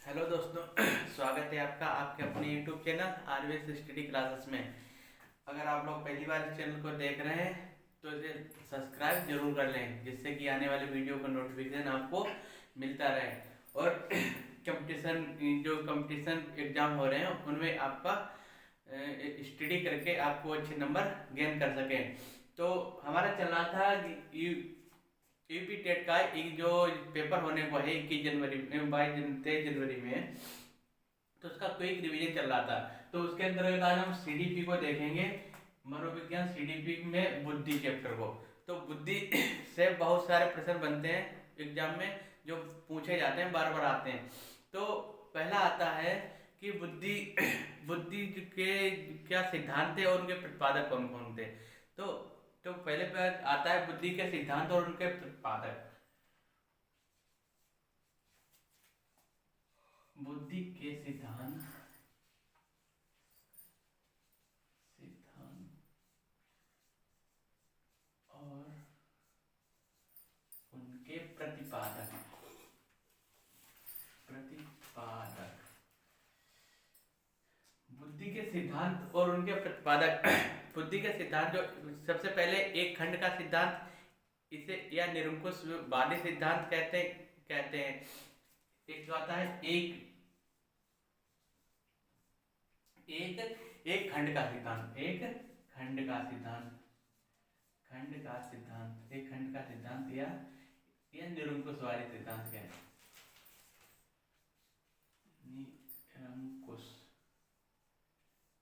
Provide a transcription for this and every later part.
Hello दोस्तों स्वागत है आपका आपके अपने YouTube channel RVS study classes में। अगर आप लोग पहली बार इस चैनल को देख रहे हैं तो इसे सब्सक्राइब जरूर कर लें, जिससे कि आने वाले वीडियो का नोटिफिकेशन आपको मिलता रहे और कंपटीशन एग्जाम हो रहे हैं उनमें आपका स्टडी करके आपको अच्छे नंबर गेन कर सकें। तो हमारा चल रहा था यूपी टेट का एक जो पेपर होने को है 21 जनवरी में 23 जनवरी में, तो उसका क्विक रिवीजन चल रहा था। तो उसके अंतर्गत आज हम सीडीपी को देखेंगे, मनोविज्ञान सीडीपी में बुद्धि चैप्टर को। तो बुद्धि से बहुत सारे प्रश्न बनते हैं एग्जाम में, जो पूछे जाते हैं, बार बार आते हैं। तो पहला आता है कि बुद्धि बुद्धि के क्या सिद्धांत थे और उनके प्रतिपादक कौन कौन थे। तो पहले पर आता है बुद्धि के सिद्धांत और उनके प्रतिपादक। बुद्धि के सिद्धांत और उनके प्रतिपादक। बुद्धि के सिद्धांत और उनके प्रतिपादक। बुद्धि के सिद्धांत जो सबसे पहले एक खंड का सिद्धांत, इसे या निरंकुशवादी सिद्धांत कहते हैं। एक जो आता है एक एक एक खंड का सिद्धांत, एक खंड का सिद्धांत, एक खंड का सिद्धांत या निरंकुशवादी सिद्धांत कहते हैं।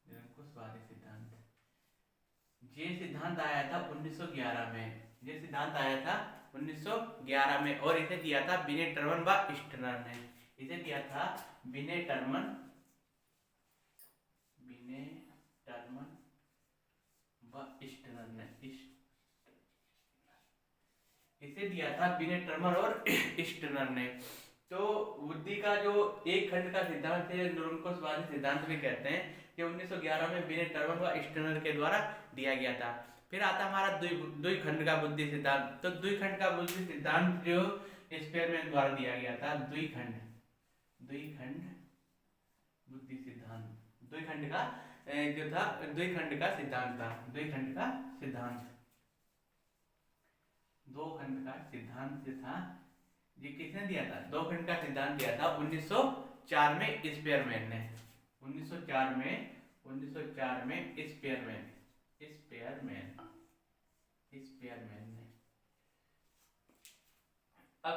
निरंकुशवादी सिद्धांत ये सिद्धांत आया था 1911 में। ये सिद्धांत आया था 1911 में और इसे दिया था विनय टर्मन व स्टर्नर ने। इसे दिया था विनय टर्मन व स्टर्नर ने। इसे दिया था विनय टर्मन और स्टर्नर ने। तो बुद्धि का जो एक खंड का सिद्धांत है, निरंकुशवादी सिद्धांत भी कहते हैं, कि 1911 में विनय टर्मन व स्टर्नर के द्वारा दिया गया था। फिर आता हमारा द्विखंड का बुद्धि सिद्धांत। तो द्विखंड का बुद्धि सिद्धांत जो स्पेयरमैन द्वारा दिया गया था। द्विखंड बुद्धि सिद्धांत, द्विखंड का जो था, द्विखंड का सिद्धांत था। द्विखंड का सिद्धांत, दो खंड का सिद्धांत था। ये किसने दिया था? दो खंड का सिद्धांत दिया था 1904 में स्पेयरमैन ने। 1904 में स्पेयरमैन ने। अब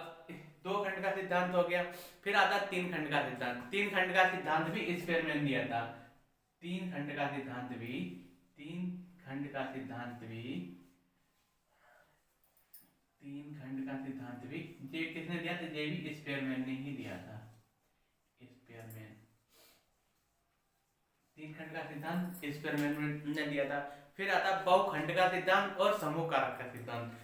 दो खंड का सिद्धांत हो गया। फिर आता तीन खंड का सिद्धांत। तीन खंड का सिद्धांत भी स्पेयरमैन दिया था। तीन खंड का सिद्धांत भी ये किसने दिया था? ये भी स्पेयरमैन ने ही दिया था। स्पेयरमैन तीन खंड का सिद्धांत स्पेयरमैन ने दिया था। फिर आता बहुखंड का सिद्धांत और समूह कारक का सिद्धांत।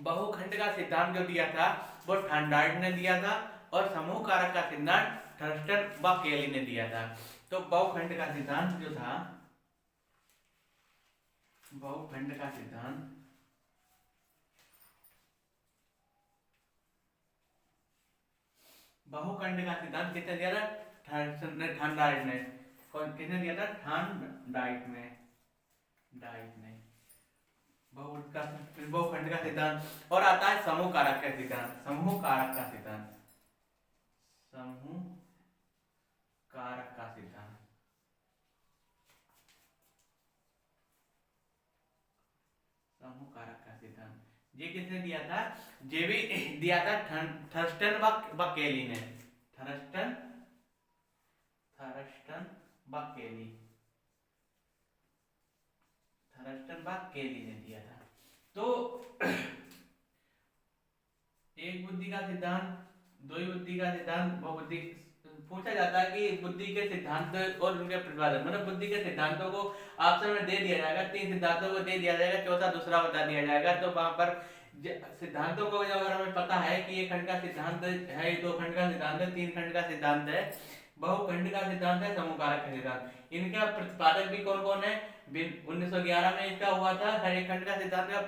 बहुखंड का सिद्धांत जो दिया था वो थॉर्नडाइक ने दिया था और समूह कारक का सिद्धांत थर्स्टन व केली ने दिया था। तो बहुखंड का सिद्धांत जो था, बहुखंड का सिद्धांत किसने दिया था? थॉर्नडाइक ने। किसने दिया था? थॉर्नडाइक ने। बहुखंड का सिद्धांत। और आता है समूह कारक का सिद्धांत। समूह कारक का सिद्धांत ये किसने दिया था? ये भी दिया था थर्स्टन व केली ने। थर्स्टन व केली ने दिया था। तो एक बुद्धि का सिद्धांत, दो बुद्धि का सिद्धांत, बहुबुद्धि। पूछा जाता है कि बुद्धि के सिद्धांत और उनके प्रतिपादक, मतलब बुद्धि के सिद्धांतों को ऑप्शन में दे दिया जाएगा, तीन सिद्धांतों को दे दिया जाएगा, चौथा दूसरा बता दिया जाएगा। तो वहां पर सिद्धांतों को अगर हमें पता है कि एक खंड का सिद्धांत है, दो खंड का सिद्धांत है, तीन खंड का सिद्धांत है, बहुखंड का सिद्धांत है, समूह कारक का सिद्धांत। इनका प्रतिपादक भी कौन कौन है? 1911 में इसका हुआ था। हर एक खंड का सिद्धांत का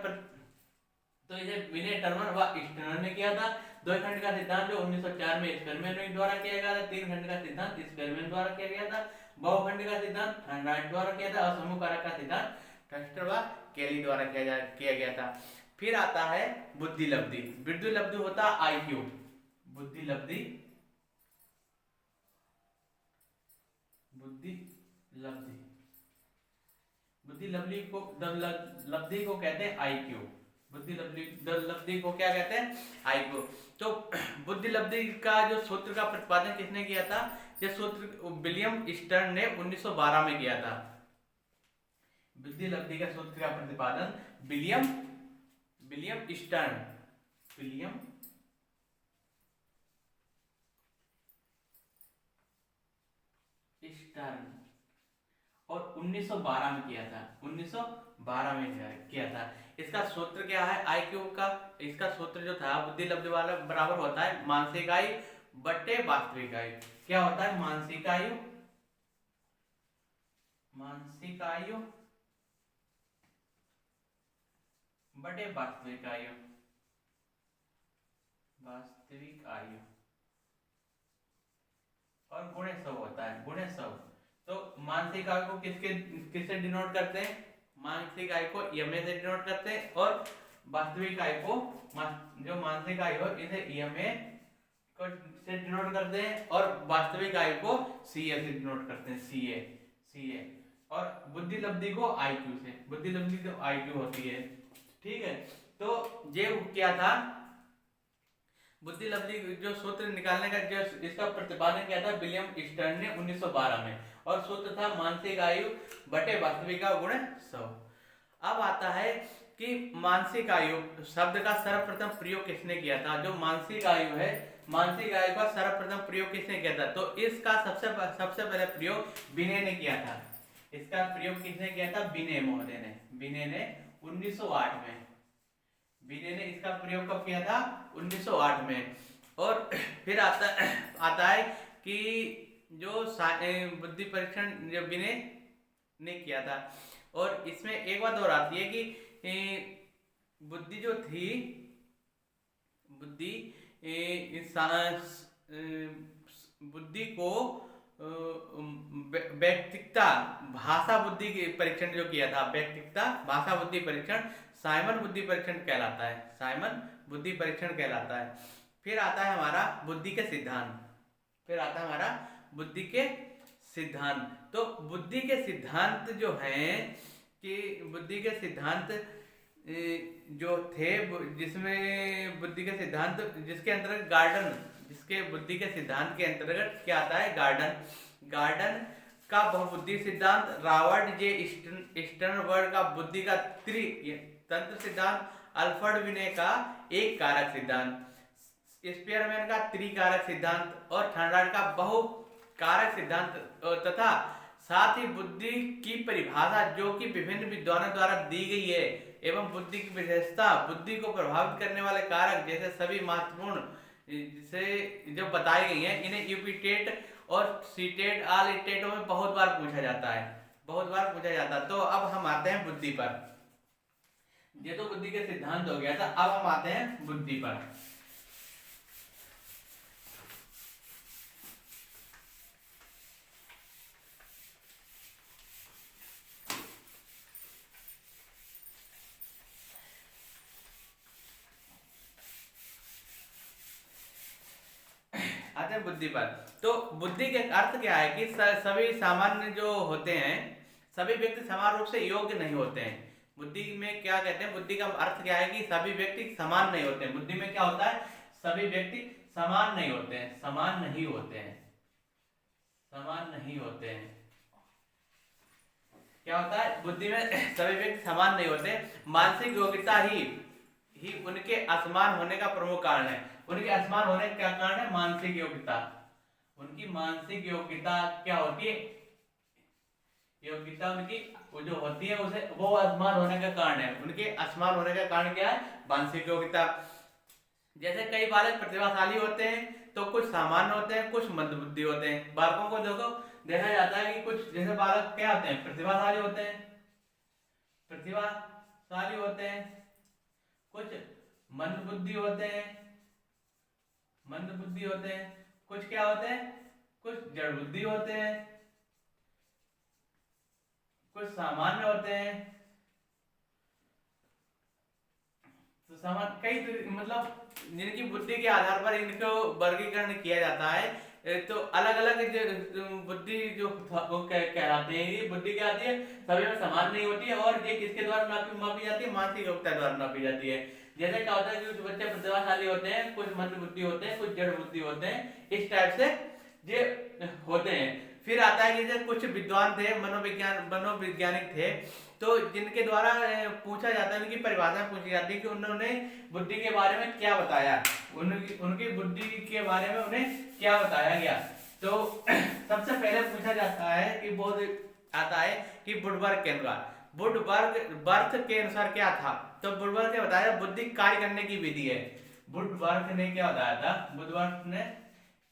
तो इसे विनय टर्मन व स्टर्नर ने किया था। दो खंड का सिद्धांत जो 1904 में स्पेरमैन द्वारा किया गया था। तीन खंड का सिद्धांत स्पेरमैन द्वारा किया गया था। बहुखंड का सिद्धांत थर्नडाइट द्वारा किया था और समूह कारक का सिद्धांत थर्स्टर व केली द्वारा किया गया था। फिर आता है बुद्धि लब्धि। बुद्धि लब्धि होता है आईक्यू। बुद्धि लब्धि, बुद्धि लब्धि, बुद्धि लब्धि को कहते हैं आईक्यू। बुद्धि लब्धि को क्या कहते हैं? आईक्यू। तो बुद्धि लब्धि का जो सूत्र का प्रतिपादन किसने किया था? यह सूत्र विलियम स्टर्न ने 1912 में किया था। बुद्धि लब्धि का सूत्र का प्रतिपादन विलियम स्टर्न और 1912 में किया था। 1912 में किया था। इसका सूत्र क्या है आईक्यू का? इसका सूत्र जो था बुद्धि लब्धि वाला बराबर होता है मानसिक आयु बट्टे वास्तविक आयु। क्या होता है? मानसिक आयु बटे वास्तविक आयु और गुणे 100 होता है, गुणे 100। तो मानसिक आयु को किससे डिनोट करते हैं? मानसिक आयु को ईएमए से डिनोट करते हैं और वास्तविक आयु को जो मानसिक आयु है इसे ईएमए को से डिनोट करते हैं और वास्तविक आयु को सीए से डिनोट करते हैं, सीए। और बुद्धि लब्धि को आईक्यू से। बुद्धि लब्धि तो आईक्यू होती है, ठीक है। तो ये क्या था? बुद्धि लब्धि जो सूत्र निकालने का जो इसका प्रतिपादन किया था विलियम स्टर्न ने 1912 में और सूत्र था मानसिक आयु बटे वास्तविक आयु गुणे 100। अब आता है कि मानसिक आयु शब्द का सर्वप्रथम प्रयोग किसने किया था? जो मानसिक आयु है, मानसिक आयु का सर्वप्रथम प्रयोग किसने किया था? तो इसका सबसे पहले प्रयोग विनय ने किया था। इसका प्रयोग किसने किया था? विनय महोदय ने। विनय ने 1908 में। विनय ने इसका प्रयोग कब किया था? 1908 में। और फिर आता है कि जो बुद्धि परीक्षण जो विनय ने किया था। और इसमें एक बात और आती है कि बुद्धि जो थी, बुद्धि को व्यक्तिकता भाषा बुद्धि परीक्षण जो किया था, व्यक्तिकता भाषा बुद्धि परीक्षण साइमन बुद्धि परीक्षण कहलाता है। साइमन बुद्धि परीक्षण कहलाता है। फिर आता है हमारा बुद्धि के सिद्धांत। तो बुद्धि के सिद्धांत जो हैं कि बुद्धि के सिद्धांत जो थे, जिसमें बुद्धि के सिद्धांत जिसके अंतर्गत गार्डन, जिसके बुद्धि के सिद्धांत के अंतर्गत क्या आता है? गार्डन का बहुबुद्धि सिद्धांत, रॉबर्ट जे स्टर्नबर्ग का बुद्धि का तंत्र सिद्धांत, अल्फ्रेड विनय का एक कारक सिद्धांत, स्पेयरमैन का त्रिकारक सिद्धांत और थर्नडाइट का बहु कारक सिद्धांत तथा साथ ही बुद्धि की परिभाषा जो कि विभिन्न विद्वानों द्वारा दी गई है एवं बुद्धि की विशेषता, बुद्धि को प्रभावित करने वाले कारक जैसे सभी महत्वपूर्ण से जो बताई गई हैं, इन्हें यूपी टेट और सीटेट ऑल टेटों में बहुत बार पूछा जाता है। तो अब हम आते हैं बुद्धि पर। ये तो बुद्धि के सिद्धांत हो गया था। अब हम आते हैं बुद्धि पर। आते हैं बुद्धि पर। तो बुद्धि के अर्थ क्या है कि सभी सामान्य जो होते हैं, सभी व्यक्ति समान रूप से योग्य नहीं होते हैं। बुद्धि में क्या कहते हैं? बुद्धि का अर्थ क्या है कि सभी व्यक्ति समान नहीं होते हैं। बुद्धि में क्या होता है? सभी व्यक्ति समान नहीं होते हैं। क्या होता है? बुद्धि में सभी व्यक्ति समान नहीं होते। मानसिक योग्यता ही उनके असमान होने का प्रमुख कारण है। उनके असमान होने का क्या कारण है? मानसिक योग्यता। उनकी मानसिक योग्यता क्या होती है? योग्यता उनकी जो होती है उसे वो असमान होने का कारण है। उनके असमान होने का कारण क्या है? मानसिक योग्यता। जैसे कई बालक प्रतिभाशाली होते हैं तो कुछ सामान्य होते हैं, कुछ मंदबुद्धि होते हैं। बालकों को देखा जाता है कि कुछ जैसे बालक क्या होते हैं? प्रतिभाशाली होते हैं, कुछ मंद बुद्धि होते हैं, मंद बुद्धि होते हैं, कुछ क्या होते हैं, कुछ जड़ बुद्धि होते हैं, कुछ सामान्य होते हैं। तो सामान्य कई मतलब जिनकी बुद्धि के आधार पर इनको वर्गीकरण किया जाता है। तो अलग अलग जो बुद्धि जो वो कहलाते हैं, ये बुद्धि क्या आती है, सभी में समान नहीं होती है और ये किसके द्वारा मापी जाती है, मानसिक योग्यता द्वारा मापी जाती है। जैसे क्या होता है कि कुछ बच्चे प्रतिभाशाली होते हैं, कुछ मंद बुद्धि होते हैं, कुछ जड़ बुद्धि होते हैं, इस टाइप से ये होते हैं। फिर आता है कि जैसे कुछ विद्वान थे, मनोवैज्ञानिक थे, तो जिनके द्वारा पूछा जाता है, उनकी परिभाषा पूछी जाती है कि उन्होंने बुद्धि के बारे में क्या बताया, उनकी बुद्धि के बारे में उन्हें क्या बताया गया। तो सबसे पहले पूछा जाता है कि बोध आता है कि वुडवर्थ के अनुसार, वुडवर्थ के अनुसार क्या था। तो वुडवर्थ ने बताया बुद्धि कार्य करने की विधि है। वुडवर्थ ने क्या बताया था, वुडवर्थ ने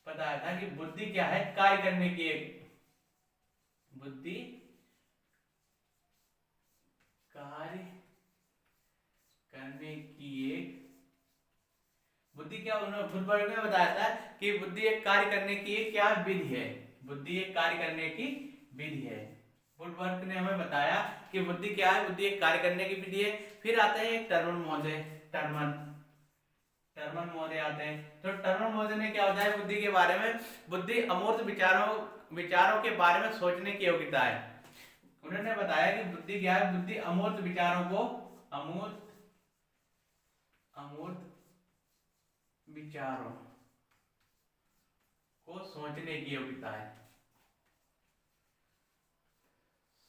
बताया था कि बुद्धि क्या है, कार्य करने की एक बुद्धि कार्य करने की एक बुद्धि क्या, उन्होंने वुडवर्थ ने बताया था कि बुद्धि एक कार्य करने की एक क्या विधि है, बुद्धि एक कार्य करने की विधि है। वुडवर्थ ने हमें बताया कि बुद्धि क्या है, बुद्धि एक कार्य करने की विधि है। फिर आते हैं एक टर्मन महोदय, टर्मन महोदय आते हैं। तो टर्मन महोदय ने क्या बताया बुद्धि के बारे में, बुद्धि अमूर्त विचारों के बारे में सोचने की योग्यता है। उन्होंने बताया कि बुद्धि क्या है, बुद्धि अमूर्त विचारों को अमूर्त विचारों को सोचने की योग्यता है,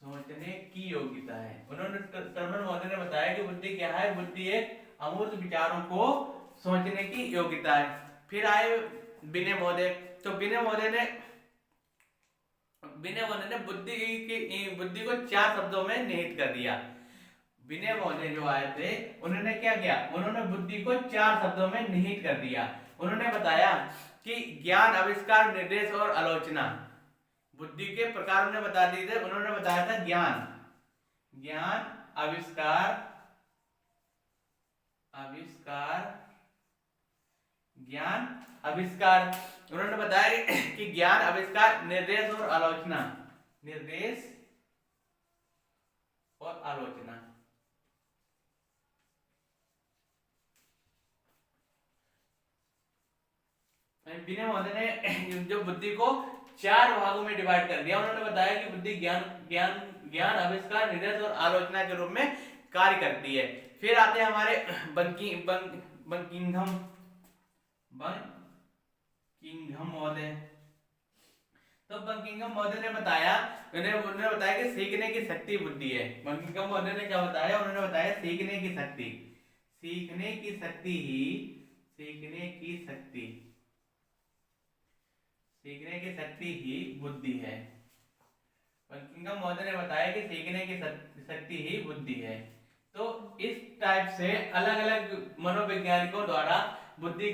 सोचने की योग्यता है। उन्होंने टर्मन महोदय ने बताया कि बुद्धि क्या है, बुद्धि एक अमूर्त विचारों को सोचने की योग्यता है। फिर आए विनय महोदय। तो विनय महोदय ने बुद्धि को 4 शब्दों में निहित कर दिया। विनय महोदय जो आए थे, उन्होंने क्या किया, उन्होंने बुद्धि को 4 शब्दों में निहित कर दिया। उन्होंने बताया कि ज्ञान, आविष्कार, निर्देश और आलोचना। बुद्धि के प्रकार उन्होंने बता दिए थे। उन्होंने बताया था ज्ञान, आविष्कार, ज्ञान, आविष्कार। उन्होंने बताया कि ज्ञान, आविष्कार, निर्देश और आलोचना, निर्देश और आलोचना। विनय महोदय ने जो बुद्धि को 4 भागों में डिवाइड कर दिया। उन्होंने बताया कि बुद्धि ज्ञान, आविष्कार, निर्देश और आलोचना के रूप में कार्य करती है। फिर आते हैं हमारे बंकिंघम महोदय। तो बंकिंघम महोदय ने बताया, उन्होंने बताया कि सीखने की शक्ति बुद्धि है। बंकिंघम महोदय ने क्या बताया, उन्होंने बताया सीखने की शक्ति ही बुद्धि है। बंकिंघम महोदय ने बताया कि सीखने की शक्ति ही बुद्धि है। तो इस टाइप से अलग अलग मनोवैज्ञानिकों द्वारा बुद्धि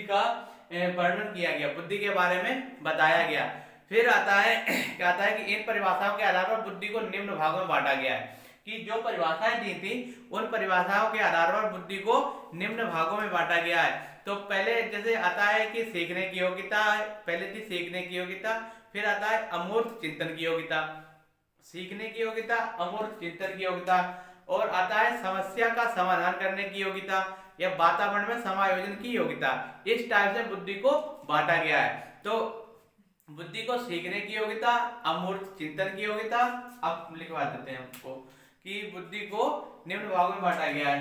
का वर्णन किया गया, बुद्धि के बारे में बताया गया। फिर आता है कहता है कि इन परिभाषाओं के आधार पर बुद्धि को निम्न भागों में बांटा गया है। कि जो परिभाषाएं दी थी, उन परिभाषाओं के आधार पर बुद्धि को निम्न भागों में बांटा गया है। तो पहले जैसे आता है कि सीखने की योग्यता, पहले थी सीखने की योग्यता। फिर आता है अमूर्त चिंतन की योग्यता, सीखने की योग्यता, अमूर्त चिंतन की योग्यता। और आता है समस्या का समाधान करने की योग्यता या वातावरण में समायोजन की योग्यता। इस टाइप से बुद्धि को बांटा गया है। तो बुद्धि को सीखने की योग्यता, अमूर्त चिंतन की योग्यता। अब लिखवा देते हैं आपको कि बुद्धि को निम्न भागों में बांटा गया है,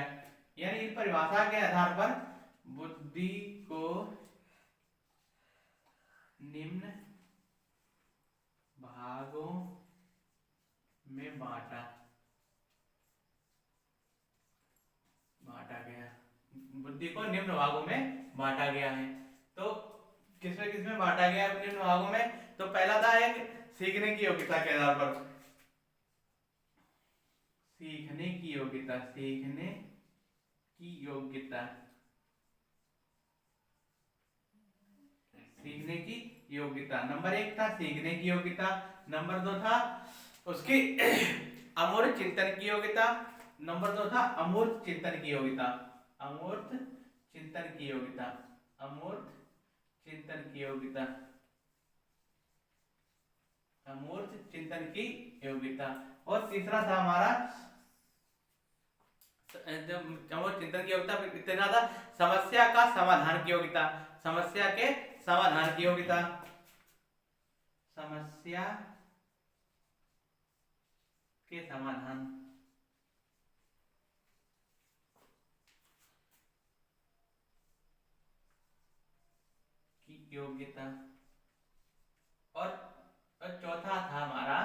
यानी इस परिभाषा के आधार पर बुद्धि को निम्न भागों में बांटा गया, बुद्धि को निम्न भागों में बांटा गया है। तो किसमें बांटा गया है निम्न भागों में। तो पहला था एक सीखने की योग्यता के आधार पर, सीखने की योग्यता नंबर 1 था सीखने की योग्यता। नंबर 2 था उसकी अमूर्त चिंतन की योग्यता। नंबर 2 था अमूर्त चिंतन की योग्यता। अमूर्त चिंतन की योग्यता, अमूर्त चिंतन की योग्यता, अमूर्त चिंतन की योग्यता। और तीसरा था हमारा अमूर्त चिंतन की योग्यता। फिर तीसरा था समस्या का समाधान की योग्यता, समस्या के समाधान की योग्यता, समस्या के समाधान की योग्यता। और चौथा था हमारा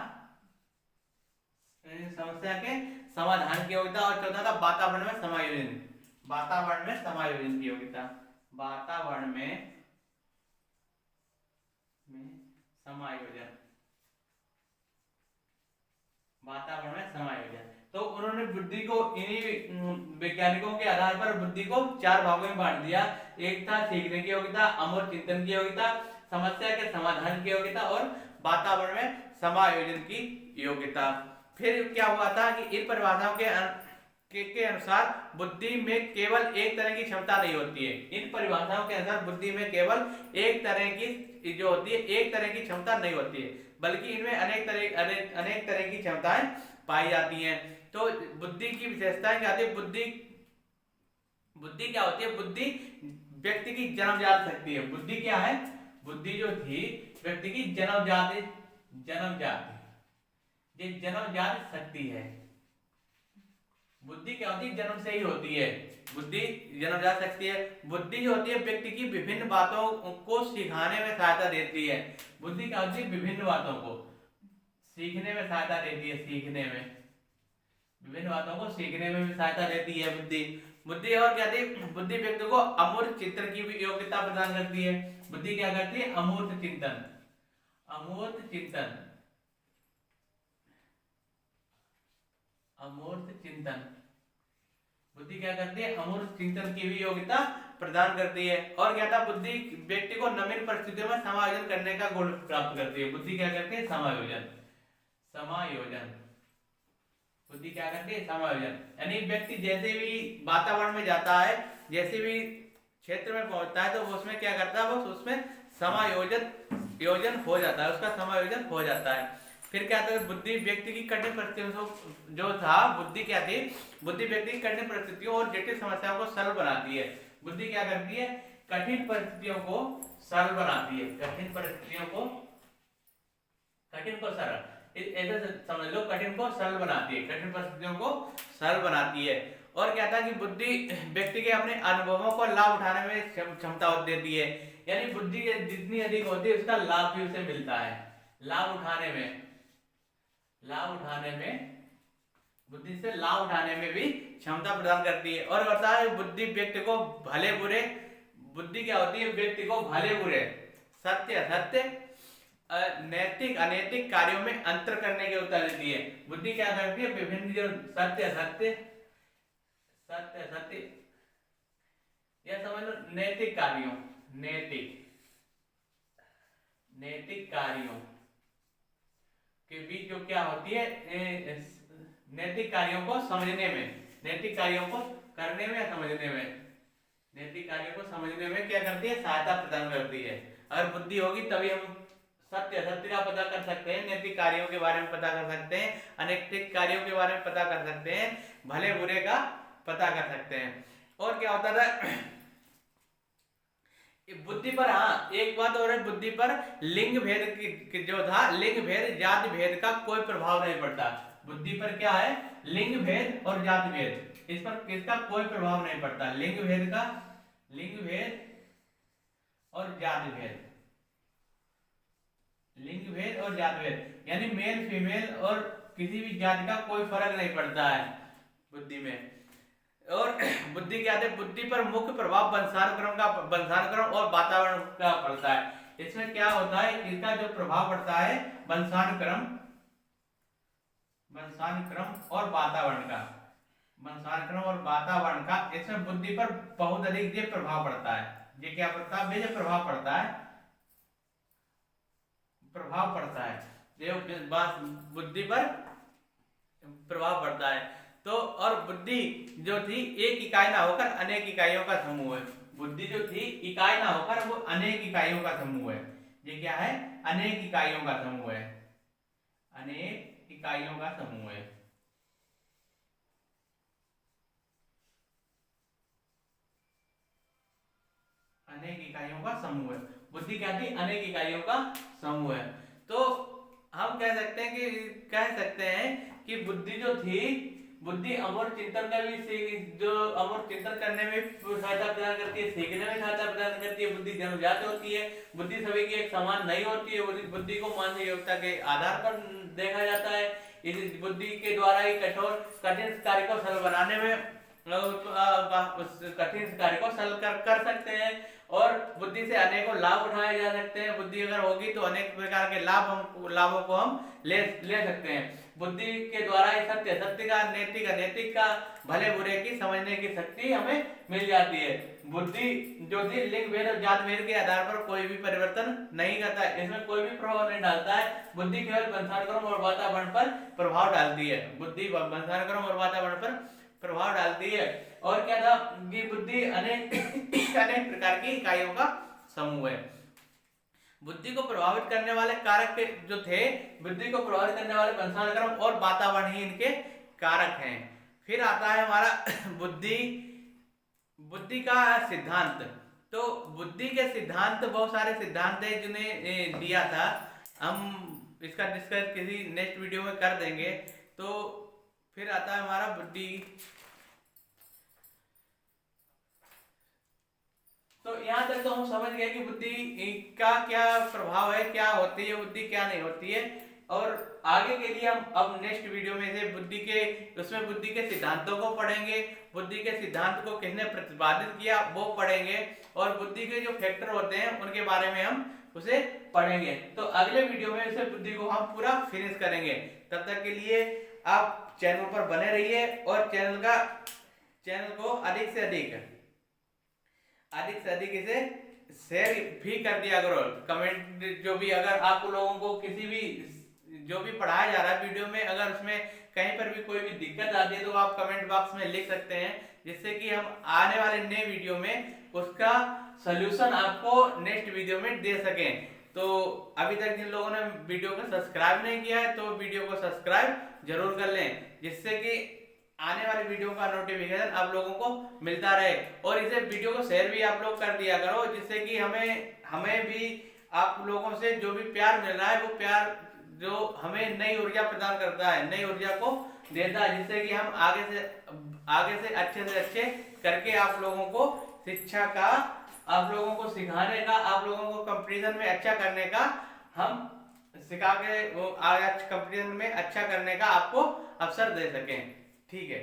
समस्या के समाधान की योग्यता। और चौथा था वातावरण में समायोजन, वातावरण में समायोजन की योग्यता, वातावरण में समायोजन, वातावरण में समायोजन। तो उन्होंने बुद्धि को इन्हीं वैज्ञानिकों के आधार पर बुद्धि को 4 भागों में बांट दिया। एक था सीखने की योग्यता, अमूर्त चिंतन की योग्यता, समस्या के समाधान की योग्यता और वातावरण में समायोजन की योग्यता। फिर क्या हुआ था कि इन परिभाषाओं के अनुसार बुद्धि में केवल एक तरह की क्षमता नहीं होती है। इन परिभाषाओं के अनुसार बुद्धि में केवल एक तरह की जो होती है, एक तरह की क्षमता नहीं होती है, बल्कि इनमें अनेक तरह की क्षमताएं पाई जाती हैं। तो बुद्धि की विशेषताएं क्या होती है? बुद्धि क्या होती है? बुद्धि व्यक्ति की जन्मजात शक्ति है। बुद्धि क्या है? बुद्धि जो थी व्यक्ति की जन्मजात शक्ति है। बुद्धि क्या होती है? जन्म से ही होती है, बुद्धि जन्मजात शक्ति है। बुद्धि जो होती है व्यक्ति की विभिन्न बातों को सिखाने में सहायता देती है। बुद्धि क्या होती है? विभिन्न बातों को सीखने में सहायता देती है, सीखने में, विभिन्न बातों को सीखने में भी सहायता देती है बुद्धि। बुद्धि और क्या थी? बुद्धि व्यक्ति को अमूर्त चिंतन की भी योग्यता प्रदान करती है। बुद्धि क्या करती है? अमूर्त चिंतन, अमूर्त चिंतन, अमूर्त चिंतन। बुद्धि क्या करती है? अमूर्त चिंतन की भी योग्यता प्रदान करती है। और क्या था? बुद्धि व्यक्ति को नवीन परिस्थितियों में समायोजन करने का गुण प्राप्त करती है। बुद्धि क्या करती है? समायोजन, समायोजन। बुद्धि क्या करती है? समायोजन। यानी व्यक्ति जैसे भी वातावरण में जाता है, जैसे भी क्षेत्र में पहुंचता है, तो वो उसमें क्या करता है? वो उसमें योजन हो जाता है, उसका समायोजन हो जाता है। फिर क्या था? बुद्धि व्यक्ति की कठिन परिस्थितियों जो था, बुद्धि क्या थी? बुद्धि व्यक्ति की कठिन परिस्थितियों और जटिल समस्याओं को सरल बनाती है। बुद्धि क्या करती है? कठिन परिस्थितियों को सरल बनाती है, कठिन परिस्थितियों को, कठिन को सरल, ऐसे समझ लो, कठिन को सरल बनाती है, कठिन परिस्थितियों को सरल बनाती है। और क्या था कि बुद्धि व्यक्ति के अपने अनुभवों को लाभ उठाने में क्षमता देती है। यानी बुद्धि जितनी अधिक होती है उसका लाभ भी उसे मिलता है, लाभ उठाने में, बुद्धि से लाभ उठाने में भी क्षमता प्रदान करती है। और बताया है बुद्धि व्यक्ति को भले बुरे, बुद्धि क्या होती है? व्यक्ति को भले बुरे, सत्य असत्य, नैतिक अनैतिक कार्यों में अंतर करने की उत्तर देती है। बुद्धि क्या करती है? विभिन्न जो सत्य असत्य, या समझ लो नैतिक कार्यों, नैतिक कार्यों के बीच जो क्या होती है, नैतिक कार्यों को समझने में, नैतिक कार्यों को करने में या समझने में, नैतिक कार्यों को समझने में क्या करती है? सहायता प्रदान करती है। अगर बुद्धि होगी तभी हम सत्य असत्य का पता कर सकते हैं, नैतिक कार्यों के बारे में पता कर सकते हैं, अनैतिक कार्यों के बारे में पता कर सकते हैं, भले बुरे का पता कर सकते हैं। और क्या होता था बुद्धि पर? हाँ, एक बात और है, बुद्धि पर लिंग भेद जो था, लिंग भेद जाति भेद का कोई प्रभाव नहीं पड़ता। बुद्धि पर क्या है? लिंग भेद और जाति भेद, इस पर किसका कोई प्रभाव नहीं पड़ता। लिंग भेद का, लिंग भेद और जाति भेद, लिंग भेद और जाति भेद, यानी मेल फीमेल और किसी भी जाति का कोई फर्क नहीं पड़ता है बुद्धि में। और बुद्धि क्या है? बुद्धि पर मुख्य प्रभाव वंशानुक्रम और वातावरण का पड़ता है। इसमें क्या होता है? इसका जो प्रभाव पड़ता है वंशानुक्रम और वातावरण का, वंशानुक्रम और वातावरण का, इसमें बुद्धि पर बहुत अधिक ये प्रभाव पड़ता है। ये क्या पड़ता है? ये प्रभाव पड़ता है, बुद्धि पर प्रभाव पड़ता है। तो और बुद्धि जो थी एक इकाई ना होकर अनेक इकाइयों का समूह है। बुद्धि जो थी इकाई ना होकर वो अनेक इकाइयों का समूह है। ये क्या है? अनेक इकाइयों का समूह है। अनेक इकाइयों का समूह है। अनेक इकाइयों का समूह है। बुद्धि क्या थी? अनेक इकाइयों का समूह है। तो हम कह सकते हैं कि बुद्धि जो थी, बुद्धि अमूर्त चिंतन का भी जो अमूर्त चिंतन करने में सहायता प्रदान करती है, सीखने में सहायता प्रदान करती है। बुद्धि जन्मजात होती है। बुद्धि सभी की एक समान नहीं होती है। बुद्धि को मानसिक योग्यता के आधार पर देखा जाता है। इस बुद्धि के द्वारा ही कठिन कार्य को सरल बनाने में कठिन कार्य को सरल कर सकते हैं और बुद्धि से अनेकों लाभ उठाए जा सकते हैं। बुद्धि अगर होगी तो अनेक प्रकार के लाभों को हम ले सकते हैं। बुद्धि के द्वारा ही सत्य का, नैतिक अनैतिक का, भले बुरे की समझने की शक्ति हमें मिल जाती है। बुद्धि जो थी लिंग भेद और जात भेद के आधार पर कोई भी परिवर्तन नहीं करता, इसमें कोई भी प्रभाव नहीं डालता है। बुद्धि केवल वंशानुक्रम और वातावरण पर प्रभाव डालती है। बुद्धि वंशानुक्रम और वातावरण पर प्रभाव डालती है। और क्या था कि बुद्धि अनेक अनेक प्रकार की इकाइयों का समूह है। बुद्धि को प्रभावित करने वाले कारक जो थे, बुद्धि को प्रभावित करने वाले वंशानुक्रम और वातावरण ही इनके कारक हैं। फिर आता है हमारा बुद्धि का सिद्धांत। तो बुद्धि के सिद्धांत, बहुत सारे सिद्धांत है जिन्हें दिया था। हम इसका डिस्कस किसी नेक्स्ट वीडियो में कर देंगे। तो फिर आता है हमारा बुद्धि। तो यहाँ तक तो हम समझ गए कि बुद्धि का क्या प्रभाव है, क्या होती है बुद्धि, क्या नहीं होती है। और आगे के लिए हम अब नेक्स्ट वीडियो में से बुद्धि के सिद्धांतों को पढ़ेंगे। बुद्धि के सिद्धांत को किसने प्रतिपादित किया वो पढ़ेंगे। और बुद्धि के जो फैक्टर होते हैं उनके बारे में हम उसे पढ़ेंगे। तो अगले वीडियो में इसे बुद्धि को हम पूरा फिनिश करेंगे। तब तक के लिए आप चैनल पर बने रहिए और चैनल को अधिक से अधिक इसे शेयर भी कर दिया करो। कमेंट जो भी, अगर आप लोगों को किसी भी जो भी पढ़ाया जा रहा है वीडियो में, अगर उसमें कहीं पर भी कोई भी दिक्कत आती है तो आप कमेंट बॉक्स में लिख सकते हैं, जिससे कि हम आने वाले नए वीडियो में उसका सलूशन आपको नेक्स्ट वीडियो में दे सकें। तो अभी तक जिन लोगों ने वीडियो को सब्सक्राइब नहीं किया है तो वीडियो को सब्सक्राइब जरूर कर लें, जिससे कि आने वाली वीडियो का नोटिफिकेशन आप लोगों को मिलता रहे। और इसे वीडियो को शेयर भी आप लोग कर दिया करो, जिससे कि हमें भी आप लोगों से जो भी प्यार मिल रहा है वो प्यार जो हमें नई ऊर्जा प्रदान करता है, नई ऊर्जा को देता है, जिससे कि हम आगे से अच्छे करके आप लोगों को शिक्षा का, आप लोगों को सिखाने का, आप लोगों को कंपटीशन में अच्छा करने का, हम सिखा के वो कंपटीशन में अच्छा करने का आपको अवसर दे सकें। ठीक है।